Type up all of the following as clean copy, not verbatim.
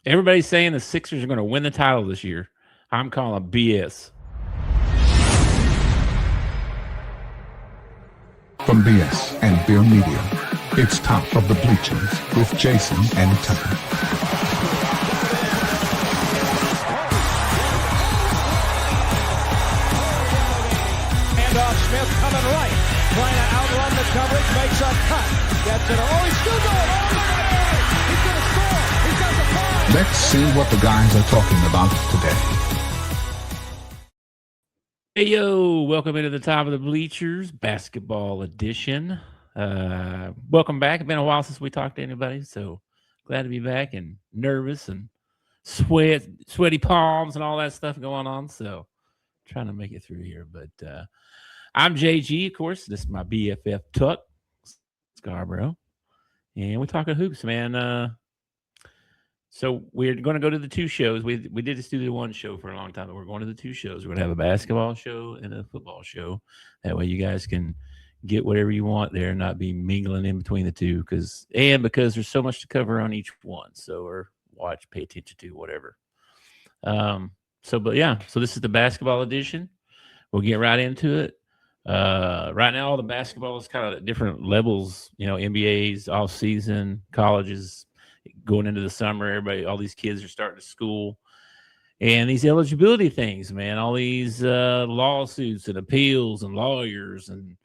Everybody's saying the Sixers are going to win the title this year. I'm calling BS. From BS and Beer Media, it's Top of the Bleachers with Jason and Tucker. Handoff, Smith coming right, trying to outrun the coverage, makes a cut, gets it, oh, he's still going, oh, look at it, he's going to score, he's got the ball. Let's see what the guys are talking about today. Hey, yo, welcome into the Top of the Bleachers basketball edition. Welcome back. It's been a while since we talked to anybody, so glad to be back and nervous and sweaty palms and all that stuff going on. So trying to make it through here. But I'm JG, of course. This is my BFF Tuck, Scarborough. And we're talking hoops, man. So we're going to go to the two shows. We did just do the one show for a long time, but we're going to the two shows. We're going to have a basketball show and a football show. That way you guys can get whatever you want there and not be mingling in between the two because there's so much to cover on each one. So, or watch, pay attention to, whatever. So this is the basketball edition. We'll get right into it. Right now, all the basketball is kind of at different levels, NBA's off season, colleges, going into the summer, everybody, all these kids are starting to school, and these eligibility things, man, all these lawsuits and appeals and lawyers, and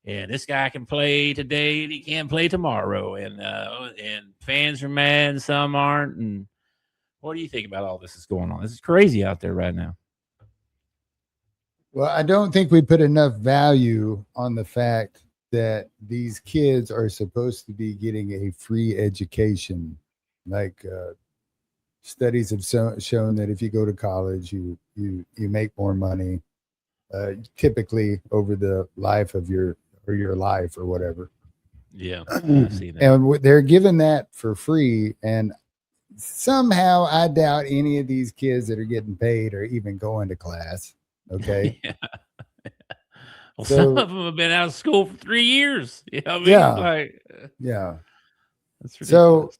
this guy can play today and he can't play tomorrow, and fans are mad and some aren't. And what do you think about all this that's going on? This is crazy out there right now. Well, I don't think we put enough value on the fact that these kids are supposed to be getting a free education. Like studies have shown that if you go to college, you make more money, typically over the life of your life or whatever. Yeah, I've seen that. And they're given that for free. And somehow I doubt any of these kids that are getting paid are even going to class. Okay. Yeah. Well, some of them have been out of school for 3 years. Yeah. Yeah. That's ridiculous.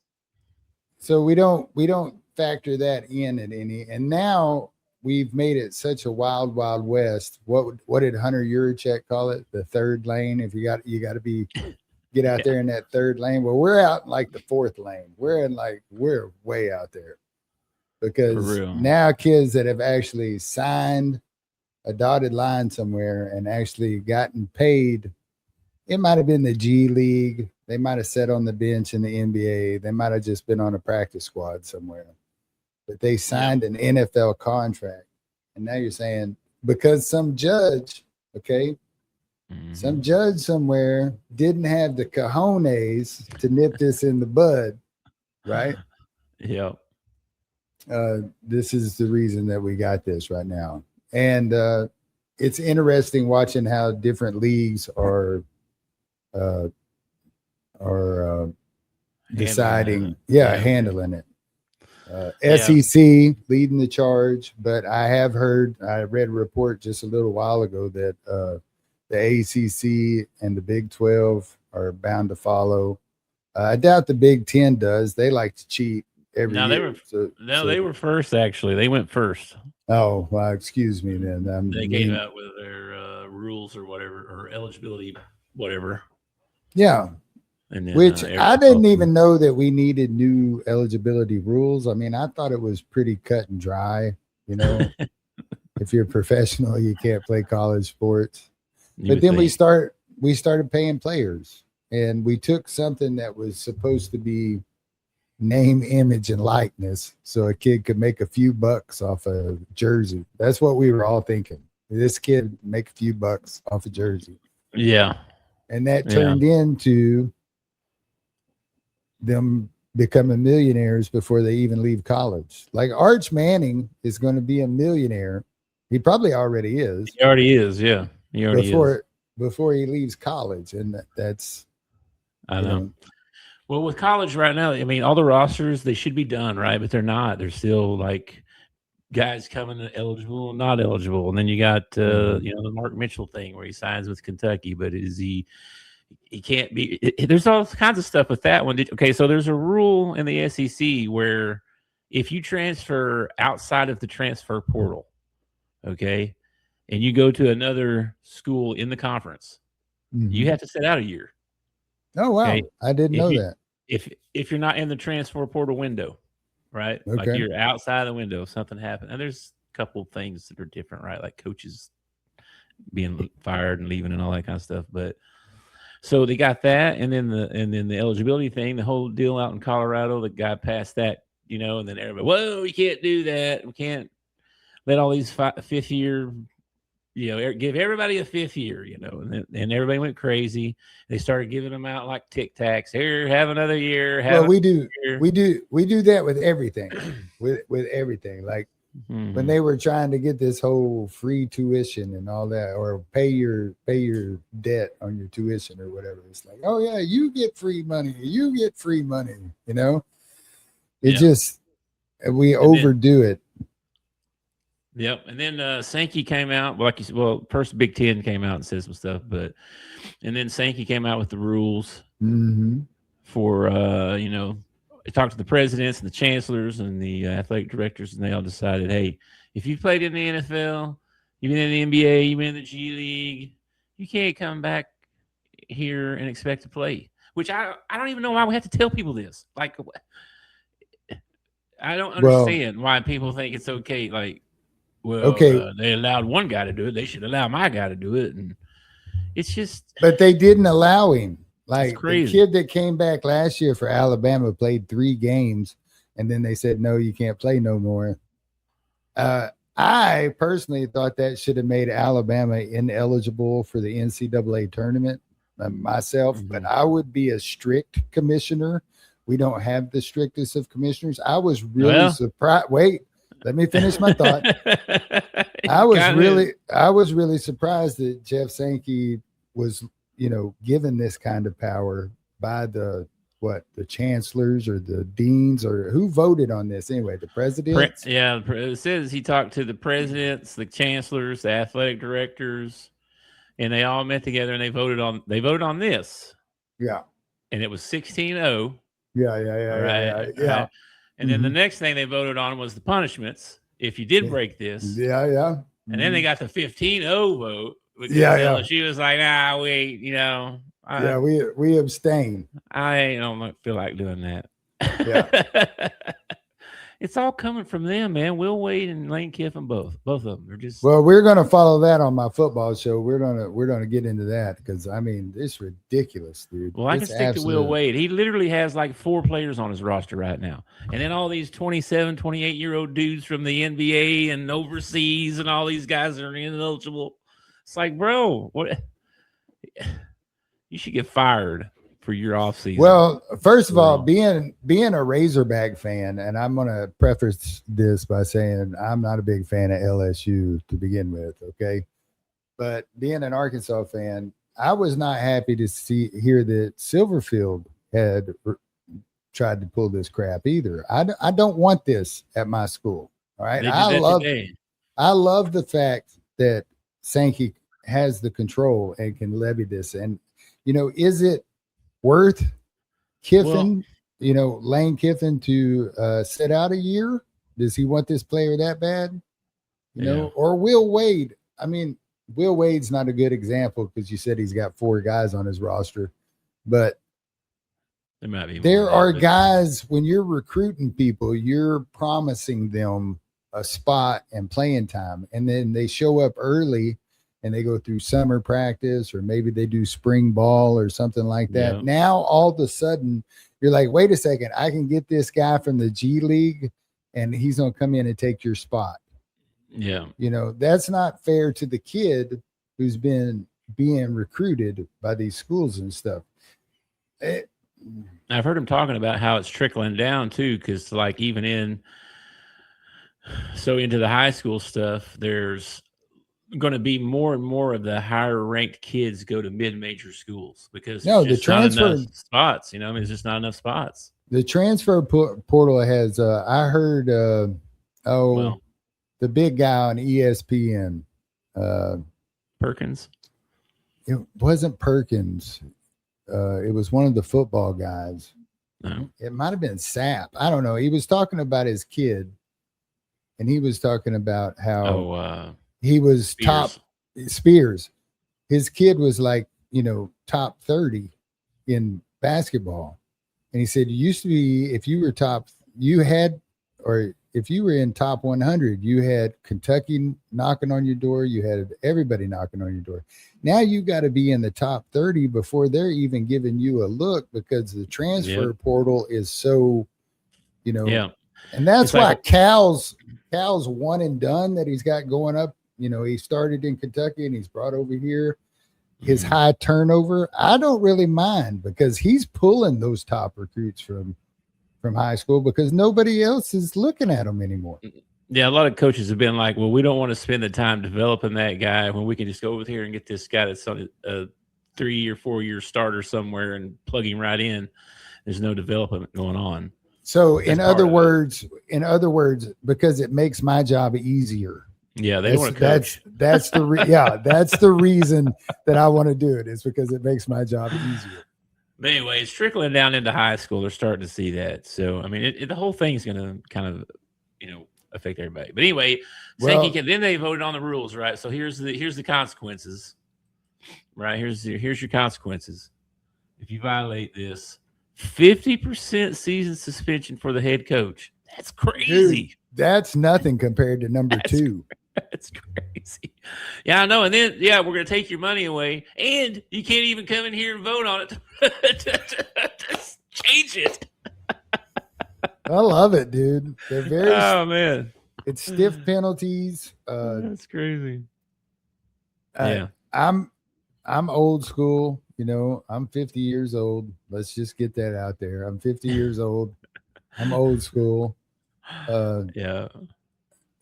So we don't factor that in at any. And now we've made it such a wild west. What did Hunter Yurachek call it? The third lane. If you got to get out there in that third lane. Well, we're out in like the fourth lane. We're way out there because now kids that have actually signed a dotted line somewhere and actually gotten paid. It might have been the G League. They might have sat on the bench in the NBA. They might have just been on a practice squad somewhere. But they signed an NFL contract. And now you're saying because some judge, some judge somewhere didn't have the cojones to nip this in the bud, right? Yeah. This is the reason that we got this right now. And it's interesting watching how different leagues are deciding, handling it. SEC leading the charge, but I read a report just a little while ago that the ACC and the Big 12 are bound to follow. I doubt the Big 10 does. They like to cheat every year. They were first, actually. They went first. Oh, well, excuse me then. They came out with their rules or whatever, or eligibility, whatever. Yeah. And then, which I didn't even know that we needed new eligibility rules. I mean, I thought it was pretty cut and dry. If you're a professional, you can't play college sports. But then we started paying players, and we took something that was supposed to be name, image, and likeness, so a kid could make a few bucks off a jersey. That's what we were all thinking. This kid make a few bucks off a jersey. Yeah. And that turned into them becoming millionaires before they even leave college. Like Arch Manning is going to be a millionaire. He probably already is. He already is, yeah. He already is. Before he leaves college. And that's I know. Well, with college right now, I mean, all the rosters, they should be done, right? But they're not. They're still like guys coming eligible and not eligible. And then you got, the Mark Mitchell thing where he signs with Kentucky, but he can't be. There's all kinds of stuff with that one. So there's a rule in the SEC where if you transfer outside of the transfer portal, okay, and you go to another school in the conference, you have to sit out a year. Oh wow, Okay? I didn't know that. If you're not in the transfer portal window, right? Like Okay. you're outside the window, something happened. And there's a couple of things that are different, right? Like coaches being fired and leaving and all that kind of stuff. But so they got that, and then the eligibility thing, the whole deal out in Colorado, the guy passed that, and then everybody, whoa, we can't do that. We can't let all these fifth year, give everybody a fifth year, and everybody went crazy. They started giving them out like Tic Tacs. Here, have another year. Well, we do that with everything, with everything. Like when they were trying to get this whole free tuition and all that, or pay your debt on your tuition or whatever. It's like, oh yeah, you get free money. It just, we overdo it. Yep. And then Sankey came out, like you said, first Big Ten came out and said some stuff, and then Sankey came out with the rules for, talked to the presidents and the chancellors and the athletic directors, and they all decided, hey, if you played in the NFL, you've been in the NBA, you've been in the G League, you can't come back here and expect to play. Which I don't even know why we have to tell people this. Like, I don't understand why people think it's okay. Like, they allowed one guy to do it, they should allow my guy to do it, and it's just. But they didn't allow him. Like the crazy. kid that came back last year for Alabama played 3 games, and then they said, no, you can't play no more. I personally thought that should have made Alabama ineligible for the NCAA tournament myself, but I would be a strict commissioner. We don't have the strictest of commissioners. I was really surprised. Wait, let me finish my thought. I was really surprised that Jeff Sankey was, given this kind of power by the chancellors or the deans, or who voted on this anyway? The president? It says he talked to the presidents, the chancellors, the athletic directors, and they all met together and they voted on this. Yeah. And it was 16-0. Yeah. And then the next thing they voted on was the punishments if you did break this. Yeah. And then they got the 15-0 vote. She was like, wait, we abstain. I don't feel like doing that. Yeah. It's all coming from them, man. Will Wade and Lane Kiffin, both of them. They're just. Well, we're going to follow that on my football show. We're gonna get into that because it's ridiculous, dude. Well, I can stick to Will Wade. He literally has like 4 players on his roster right now, and then all these 27, 28-year-old dudes from the NBA and overseas, and all these guys are ineligible. It's like, bro, what? You should get fired for your offseason. Well, first of all, being a Razorback fan, and I'm going to preface this by saying I'm not a big fan of LSU to begin with, okay? But being an Arkansas fan, I was not happy to hear that Silverfield had tried to pull this crap either. I don't want this at my school, all right? I love the fact that Sankey has the control and can levy this. And, is it worth Kiffin, Lane Kiffin to sit out a year? Does he want this player that bad? Or Will Wade? I mean, Will Wade's not a good example because you said he's got 4 guys on his roster, but there are guys, when you're recruiting people, you're promising them a spot and playing time, and then they show up early and they go through summer practice, or maybe they do spring ball or something like that. Yeah. Now, all of a sudden, you're like, wait a second, I can get this guy from the G League and he's going to come in and take your spot. Yeah. That's not fair to the kid who's been being recruited by these schools and stuff. I've heard him talking about how it's trickling down too, because like even into the high school stuff, there's going to be more and more of the higher ranked kids go to mid-major schools because the transfer spots, it's just not enough spots. The transfer portal has, I heard, the big guy on ESPN, Perkins. It wasn't Perkins. It was one of the football guys. No. It might have been Sap. I don't know. He was talking about his kid, and he was talking about how he was Spears. top Spears. His kid was like, top 30 in basketball. And he said, it used to be if you were if you were in top 100, you had Kentucky knocking on your door. You had everybody knocking on your door. Now you got to be in the top 30 before they're even giving you a look, because the transfer portal is so, and that's It's why like Cal's one and done that he's got going up. He started in Kentucky and he's brought over here. His high turnover, I don't really mind, because he's pulling those top recruits from high school, because nobody else is looking at him anymore. Yeah, a lot of coaches have been like, well, we don't want to spend the time developing that guy when we can just go over here and get this guy that's on a 3 or 4 year starter somewhere and plug him right in. There's no development going on. So in other words, because it makes my job easier. Yeah, they want to coach. That's the reason that I want to do it, is because it makes my job easier. But anyway, it's trickling down into high school. They're starting to see that. So, I mean, the whole thing's going to kind of, affect everybody. But anyway, then they voted on the rules, right? So here's the consequences, right? Here's your consequences. If you violate this, 50% season suspension for the head coach. That's crazy. Dude, that's nothing compared to number 2. That's crazy. Yeah, I know. And then, we're going to take your money away, and you can't even come in here and vote on it to change it. I love it, dude. They're very. Oh man, it's stiff penalties. That's crazy. I'm old school. I'm 50 years old. Let's just get that out there. I'm 50 years old. I'm old school.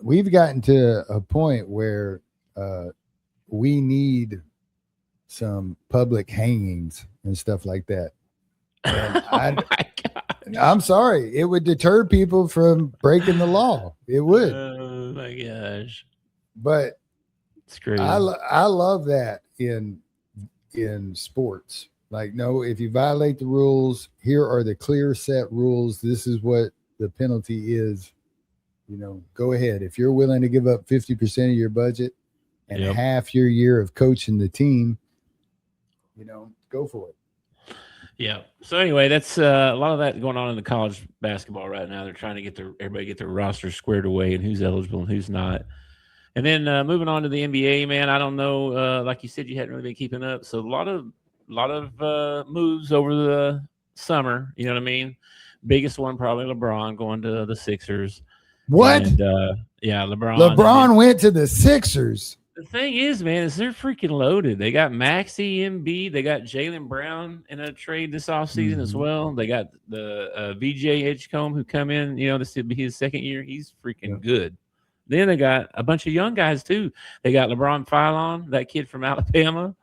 We've gotten to a point where we need some public hangings and stuff like that. And my God. I'm sorry. It would deter people from breaking the law. It would. Oh my gosh. But it's crazy. I love that in sports. Like, no, if you violate the rules, here are the clear set rules. This is what the penalty is. Go ahead. If you're willing to give up 50% of your budget and half your year of coaching the team, go for it. Yeah. So anyway, that's a lot of that going on in the college basketball right now. They're trying to everybody get their roster squared away and who's eligible and who's not. And then moving on to the NBA, man, I don't know. Like you said, you hadn't really been keeping up. So a lot of moves over the summer. You know what I mean? Biggest one probably LeBron going to the Sixers. What? And, LeBron. LeBron went to the Sixers. The thing is, man, is they're freaking loaded. They got Maxey, Embiid. They got Jaylen Brown in a trade this offseason as well. They got the VJ Edgecombe who come in. This will be his second year. He's freaking good. Then they got a bunch of young guys, too. They got LeBron Philon, that kid from Alabama.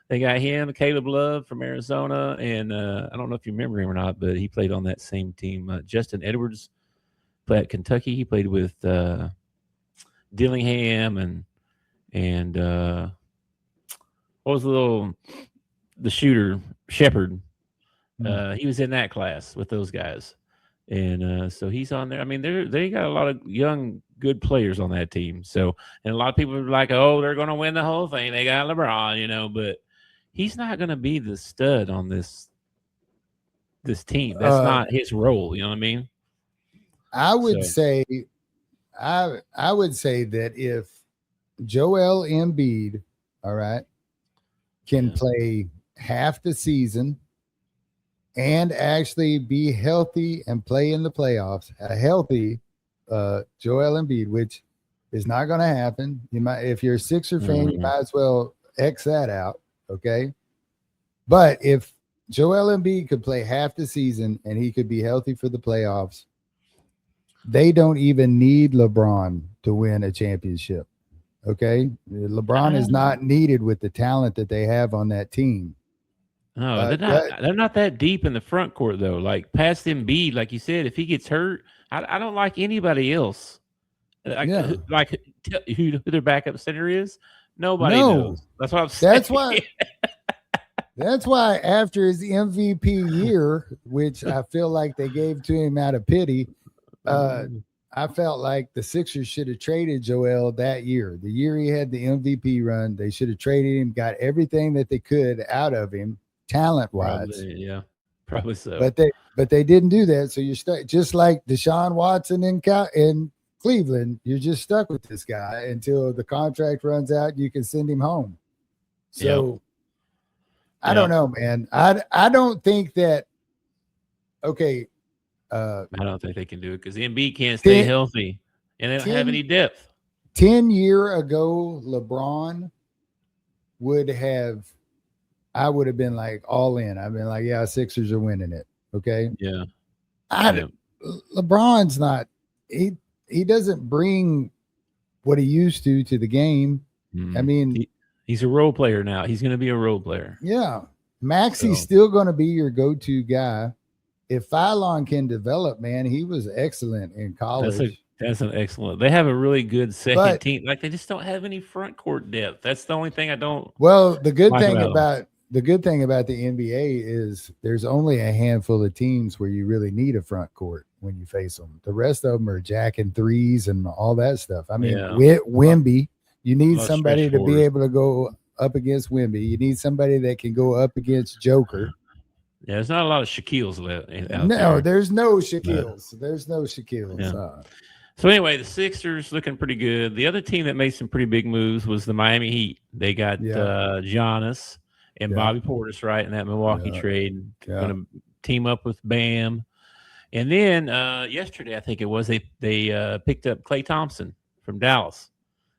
They got him, Caleb Love from Arizona. And I don't know if you remember him or not, but he played on that same team. Justin Edwards played at Kentucky. He played with Dillingham and what was the shooter Shepherd? He was in that class with those guys, and so he's on there. I mean, they got a lot of young, good players on that team. So, and a lot of people are like, "Oh, they're going to win the whole thing. They got LeBron," but he's not going to be the stud on this team. That's not his role. You know what I mean? I would say that if Joel Embiid, all right, can play half the season and actually be healthy and play in the playoffs, a healthy Joel Embiid, which is not going to happen. If you're a Sixer fan, you might as well X that out, okay? But if Joel Embiid could play half the season and he could be healthy for the playoffs, they don't even need LeBron to win a championship. Okay, LeBron is not needed with the talent that they have on that team. No, they're not that deep in the front court though. Like past Embiid, like you said, if he gets hurt, I don't like anybody else. Like who their backup center is. Nobody knows. That's what I'm saying. That's why. That's why after his MVP year, which I feel like they gave to him out of pity, I felt like the Sixers should have traded Joel that year. The year he had the MVP run, they should have traded him, got everything that they could out of him, talent wise. Probably, yeah, probably so. But they didn't do that. So you're stuck, just like Deshaun Watson in Cleveland. You're just stuck with this guy until the contract runs out. And you can send him home. So I don't know, man. I don't think that. Okay. I don't think they can do it because the Embiid can't stay healthy and they don't have any depth. 10 years ago, LeBron I would have been like all in. I've been like, yeah, Sixers are winning it. Okay. Yeah. LeBron's not, he doesn't bring what he used to the game. I mean, he's a role player now. He's going to be a role player. Yeah. Maxi's still going to be your go-to guy. If Phylon can develop, man, he was excellent in college. That's an excellent. They have a really good second team. Like they just don't have any front court depth. That's the only thing I don't. Well, the good thing about the NBA is there's only a handful of teams where you really need a front court when you face them. The rest of them are jacking threes and all that stuff. I mean, Wemby, you need somebody to be able to go up against Wemby. You need somebody that can go up against Joker. Yeah, there's not a lot of Shaquille's left. There's no Shaquille's. There's no Shaquille's. Yeah. So anyway, the Sixers looking pretty good. The other team that made some pretty big moves was the Miami Heat. They got Giannis and Bobby Portis right in that Milwaukee trade. Going to team up with Bam. And then yesterday, I think it was, they picked up Klay Thompson from Dallas.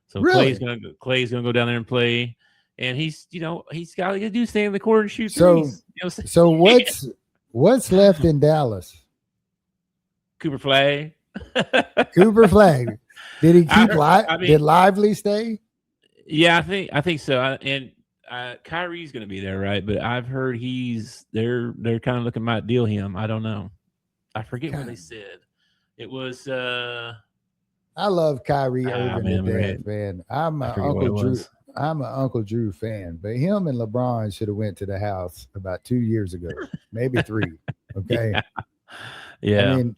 So really? Clay's gonna go down there and play. And he's got to do stay in the court and shoot threes. So what's left in Dallas? Cooper Flag. Cooper Flag. Did he keep did Lively stay? Yeah, I think so. And Kyrie's going to be there, right? But I've heard they're kind of looking might deal him. I don't know. I forget what they said. It was. I love Kyrie Irving to death, man. I'm an Uncle Drew fan, but him and LeBron should have went to the house about 2 years ago, maybe 3. Okay. Yeah. I mean,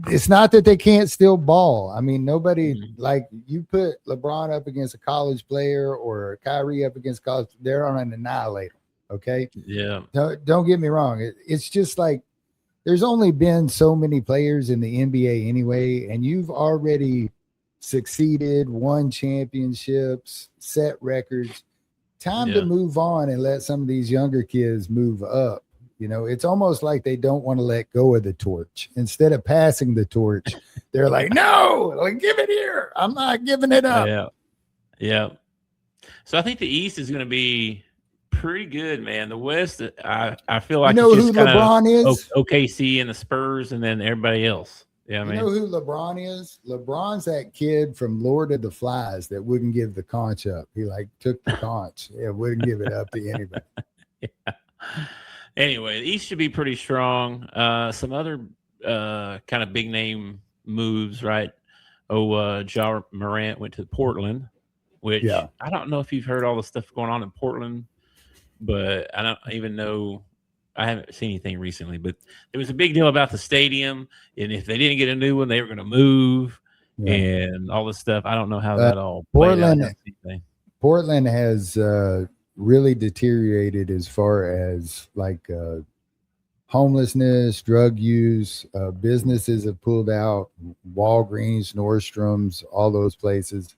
it's not that they can't still ball. I mean, nobody like you put LeBron up against a college player or Kyrie up against college, they're on an annihilator. Okay. Yeah. Don't get me wrong. It's just like there's only been so many players in the NBA anyway, and you've already succeeded, won championships, set records. Time to move on and let some of these younger kids move up. You know, it's almost like they don't want to let go of the torch. Instead of passing the torch, they're like, no, like, give it here. I'm not giving it up. Yeah. Yeah. So I think the East is going to be pretty good, man. The West, I feel like you know who LeBron is? OKC and the Spurs and then everybody else. Yeah, you know who LeBron is? LeBron's that kid from Lord of the Flies that wouldn't give the conch up. He took the conch. Wouldn't give it up to anybody. Yeah. Anyway, the East should be pretty strong. Some other kind of big name moves, right? Ja Morant went to Portland, which I don't know if you've heard all the stuff going on in Portland, but I don't even know. I haven't seen anything recently, but there was a big deal about the stadium, and if they didn't get a new one, they were going to move and all this stuff. I don't know how that all played out. Portland has really deteriorated as far as homelessness, drug use. Businesses have pulled out, Walgreens, Nordstrom's, all those places,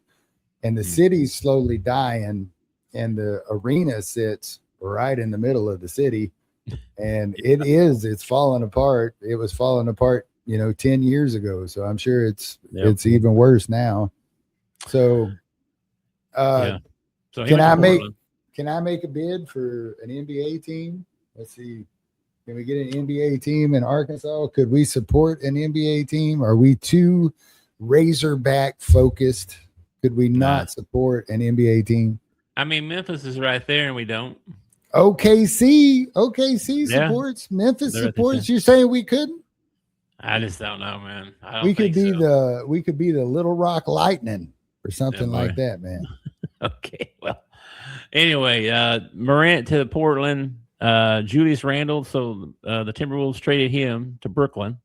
and the city's slowly dying, and the arena sits right in the middle of the city. And it's falling apart. It was falling apart, 10 years ago. So I'm sure it's even worse now. So, so can I make a bid for an NBA team? Let's see. Can we get an NBA team in Arkansas? Could we support an NBA team? Are we too Razorback focused? Could we not support an NBA team? I mean, Memphis is right there and we don't. OKC supports. Memphis supports. You're saying we couldn't? I just don't know, man. We could be the Little Rock Lightning or something like that, man. Okay. Well, Anyway, Morant to Portland. Julius Randle. So the Timberwolves traded him to Brooklyn.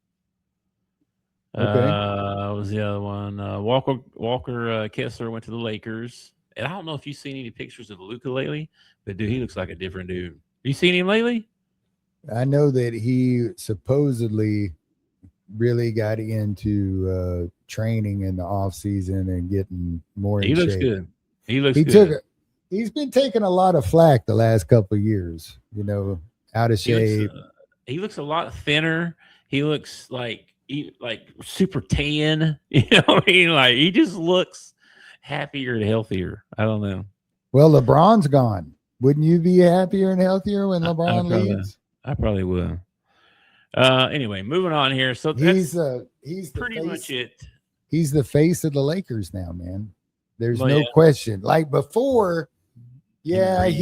Okay. What was the other one? Walker Kessler went to the Lakers. And I don't know if you've seen any pictures of Luka lately, but dude, he looks like a different dude. You seen him lately? I know that he supposedly really got into training in the off season and getting more in He looks shape. good. He looks He good. he's been taking a lot of flack the last couple of years, out of He looks, shape. he looks a lot thinner. He looks like super tan. You know what I mean? Like he just looks happier and healthier. I don't know. Well, LeBron's gone. Wouldn't you be happier and healthier when LeBron leaves? I probably will. Anyway, moving on here. So He's pretty much it. He's the face of the Lakers now, man. There's Well, no yeah. question. Like before, yeah, Agreed.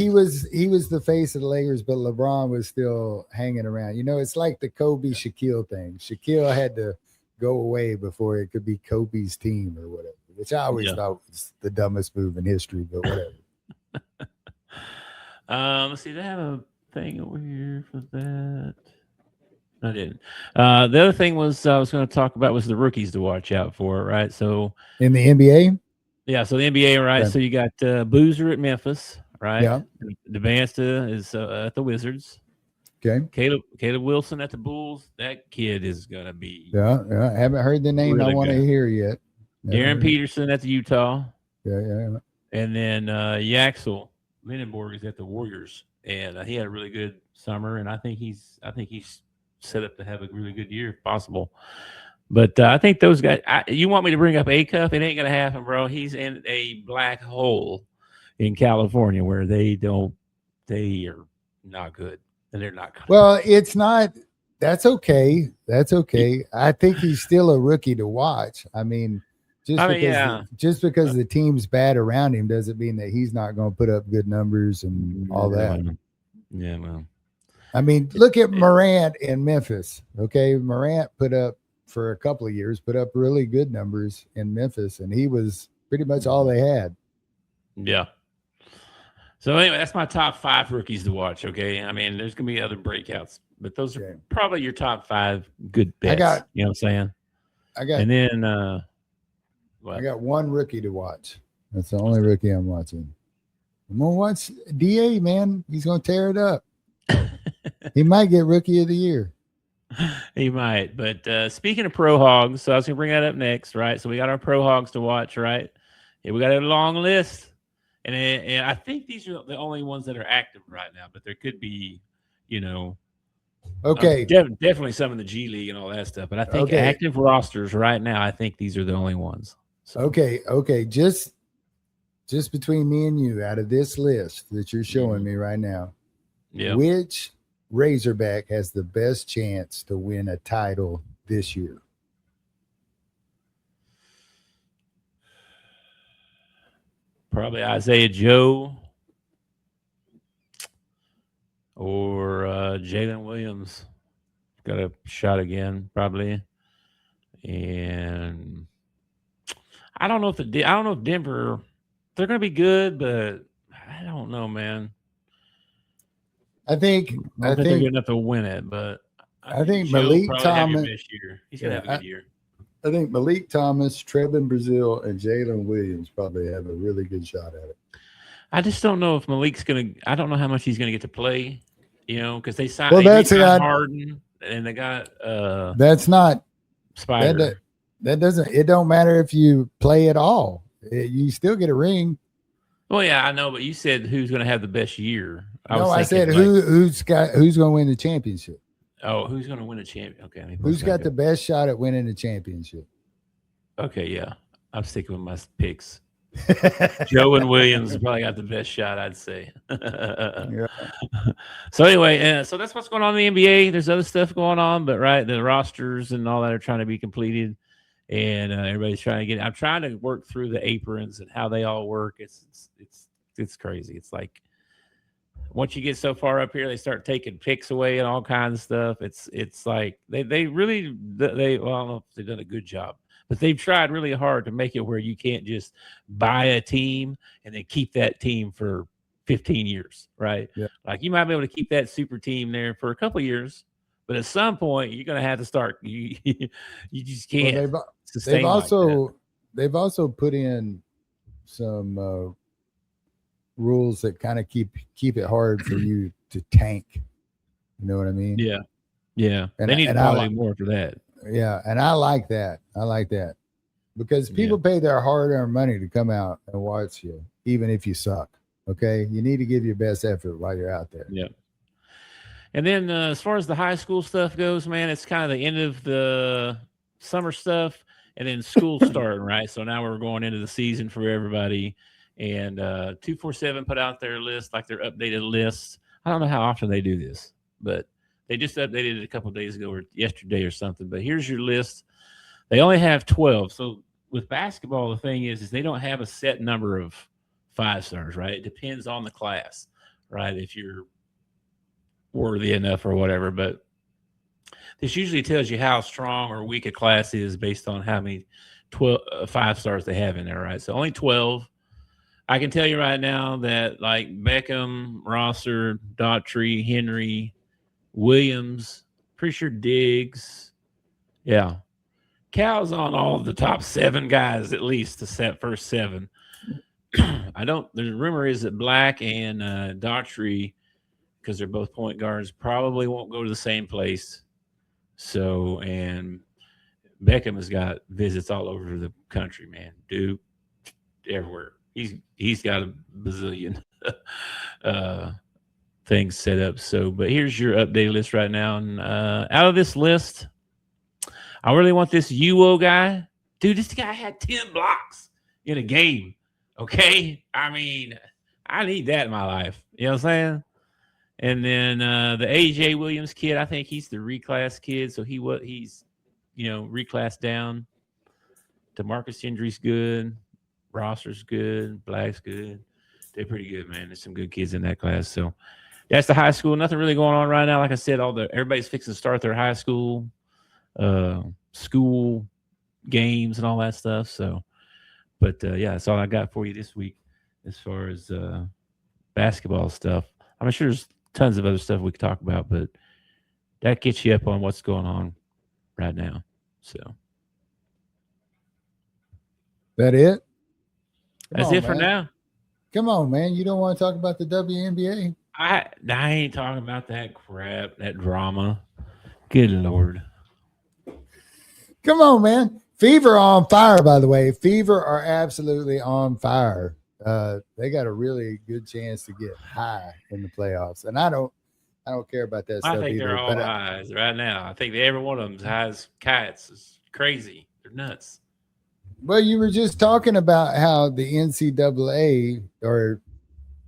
he was the face of the Lakers, but LeBron was still hanging around. It's like the Kobe Shaquille thing. Shaquille had to go away before it could be Kobe's team or whatever, which I always thought was the dumbest move in history, but whatever. Let's see. They have a thing over here for that. I didn't. The other thing was I was going to talk about was the rookies to watch out for, right? So In the NBA? yeah, so the NBA, right? Okay. So you got Boozer at Memphis, right? Yeah. Devansta is at the Wizards. Okay. Caleb Wilson at the Bulls. That kid is gonna be. Yeah. I haven't heard the name Really I want to good. hear yet. Darren Peterson at the Utah, Yeah. and then Yaxel Lindenborg is at the Warriors, and he had a really good summer, and I think he's set up to have a really good year if possible. But I think those guys. You want me to bring up A-Cup? It ain't gonna happen, bro. He's in a black hole in California where they are not good, and they're not. Well, it's not. That's okay. I think he's still a rookie to watch. I mean, just because the team's bad around him doesn't mean that he's not going to put up good numbers and all that. Yeah, well. I mean, look at Morant in Memphis. Okay, Morant put up for a couple of years, put up really good numbers in Memphis, and he was pretty much all they had. Yeah. So anyway, that's my top 5 rookies to watch. Okay, I mean, there's gonna be other breakouts, but those are probably your top 5 good bets. You know what I'm saying? And then I got one rookie to watch. That's the only rookie I'm watching. I'm gonna watch DA, man. He's gonna tear it up. He might get rookie of the year. He might. But speaking of Pro Hogs, so I was going to bring that up next, right? So we got our Pro Hogs to watch, right? Yeah, we got a long list. And I think these are the only ones that are active right now, but there could be, Okay. Definitely some in the G League and all that stuff. But I think active rosters right now, I think these are the only ones. So. Okay. Just between me and you, out of this list that you're showing me right now, which Razorback has the best chance to win a title this year? Probably Isaiah Joe or Jalen Williams. Got a shot again, probably. And I don't know if Denver, they're going to be good, but I don't know, man. I think they're good enough to win it, but I think Malik Thomas. He's gonna have a good year. I think Malik Thomas, Trevin Brazile, and Jalen Williams probably have a really good shot at it. I just don't know if Malik's gonna. I don't know how much he's gonna get to play. Because they signed. Well, that's Harden, and they got. That's not Spider. That doesn't. It don't matter if you play at all. You still get a ring. Well, yeah, I know, but you said who's going to have the best year. I said who's going to win the championship. Oh, who's going to win the champion? Okay, who's got the best shot at winning the championship? Okay, yeah, I'm sticking with my picks. Joe and Williams probably got the best shot, I'd say. Yeah. So anyway, so that's what's going on in the NBA. There's other stuff going on, but the rosters and all that are trying to be completed. And everybody's trying to get. I'm trying to work through the aprons and how they all work. It's crazy. It's like once you get so far up here, they start taking picks away and all kinds of stuff. It's like they really well, I don't know if they've done a good job, but they've tried really hard to make it where you can't just buy a team and then keep that team for 15 years, right? Yeah. Like you might be able to keep that super team there for a couple of years, but at some point you're going to have to start. You just Well, can't they've sustain like that. they've also put in some rules that kind of keep it hard for you to tank. You know what I mean? Yeah, yeah. And They need to and I probably like more for that. yeah, and I like that. I like that because people pay their hard-earned money to come out and watch you, even if you suck. Okay, you need to give your best effort while you're out there. Yeah. And then as far as the high school stuff goes, man, it's kind of the end of the summer stuff, and then school starting, right? So now we're going into the season for everybody. And 247 put out their list, like their updated list. I don't know how often they do this, but they just updated it a couple of days ago or yesterday or something. But here's your list. They only have 12. So with basketball, the thing is they don't have a set number of 5-stars, right? It depends on the class, right? If you're worthy enough or whatever, but this usually tells you how strong or weak a class is based on how many 5-stars they have in there, right? So only 12. I can tell you right now that like Beckham, Rosser, Daughtry, Henry, Williams, pretty sure Diggs, yeah, Cal's on all of the top 7 guys at least to set first 7. The rumor is that Black and Daughtry, because they're both point guards, probably won't go to the same place. So, and Beckham has got visits all over the country, man. Duke, everywhere. He's got a bazillion things set up. So, but here's your update list right now. And out of this list, I really want this UO guy. Dude, this guy had 10 blocks in a game. Okay? I mean, I need that in my life. You know what I'm saying? And then the AJ Williams kid, I think he's the reclass kid. So he's reclassed down. DeMarcus Gendry's good. Rosser's good. Black's good. They're pretty good, man. There's some good kids in that class. So that's the high school. Nothing really going on right now. Like I said, everybody's fixing to start their high school school games and all that stuff. So, but yeah, that's all I got for you this week as far as basketball stuff. I'm sure there's tons of other stuff we could talk about, but that gets you up on what's going on right now. So That it? that's it for now. Come on, man. You don't want to talk about the WNBA? I ain't talking about that crap, that drama. Good Lord. Come on, man. Fever are on fire, by the way. Fever are absolutely on fire. They got a really good chance to get high in the playoffs. And I don't care about that stuff I think either. they're all highs right now. I think every one of them's high as kites. It's crazy. They're nuts. Well, you were just talking about how the NCAA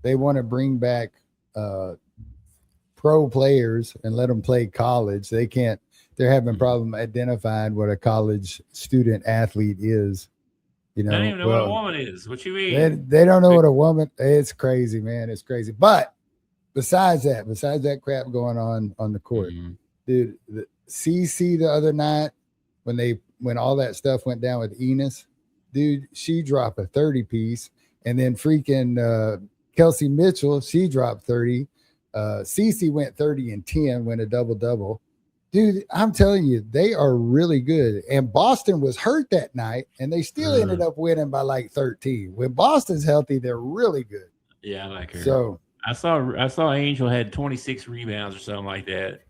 they want to bring back pro players and let them play college. They're having a problem identifying what a college student athlete is. You know, I don't even know what a woman is. What you mean? They don't know what a woman. It's crazy, man. It's crazy. But besides that crap going on the court, dude, the CC the other night when all that stuff went down with Enos, dude, she dropped a 30 piece, and then freaking Kelsey Mitchell, she dropped 30. CC went 30 and 10, went a double. Dude, I'm telling you, they are really good. And Boston was hurt that night, and they still ended up winning by like 13. When Boston's healthy, they're really good. Yeah, I like her. So I saw Angel had 26 rebounds or something like that,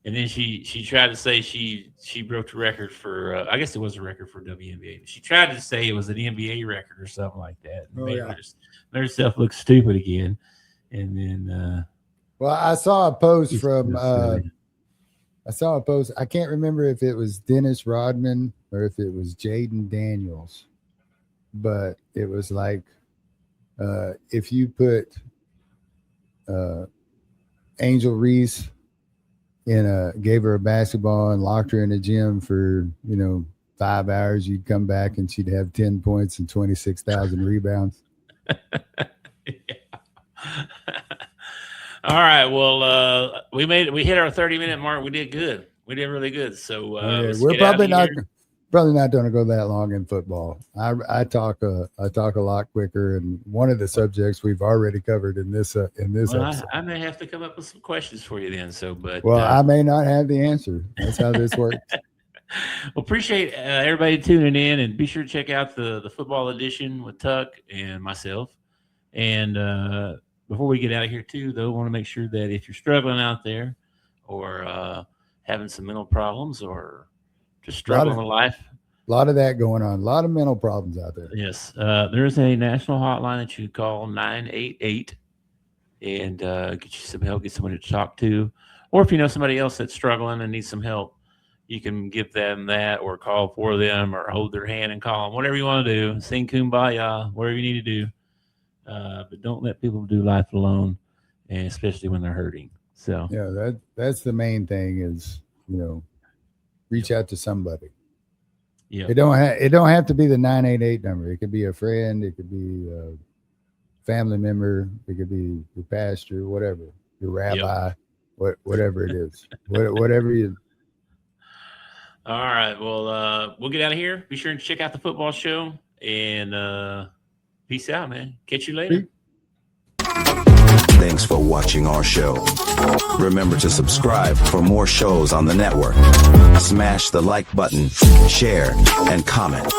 and then she tried to say she broke the record for I guess it was a record for WNBA. She tried to say it was an NBA record or something like that. Made herself look stupid again, and then. Well, I saw a post from. I can't remember if it was Dennis Rodman or if it was Jaden Daniels, but it was like if you put Angel Reese gave her a basketball and locked her in the gym for 5 hours, you'd come back and she'd have 10 points and 26,000 rebounds. All right. Well, we hit our 30-minute mark. We did good. We did really good. So we're probably not Probably not going to go that long in football. I talk a lot quicker, and one of the subjects we've already covered in this Well, episode. I may have to come up with some questions for you then. So, but Well, I may not have the answer. That's how this works. well, appreciate everybody tuning in, and be sure to check out the football edition with Tuck and myself. And before we get out of here, too, though, I want to make sure that if you're struggling out there, or having some mental problems, or just struggling with life, A lot of that going on. A lot of mental problems out there. yes, there is a national hotline that you call 988 and get you some help, get somebody to talk to, or if you know somebody else that's struggling and needs some help, you can give them that, or call for them, or hold their hand and call them, whatever you want to do. Sing Kumbaya, whatever you need to do. But don't let people do life alone, and especially when they're hurting. So Yeah, that's the main thing is, reach out to somebody. yeah, It don't have to be the 988 number. It could be a friend, it could be a family member, it could be your pastor, whatever, your rabbi, whatever it is. Whatever you. All right. Well, we'll get out of here. Be sure to check out the football show, and peace out, man. Catch you later. Thanks for watching our show. Remember to subscribe for more shows on the network. Smash the like button, share, and comment.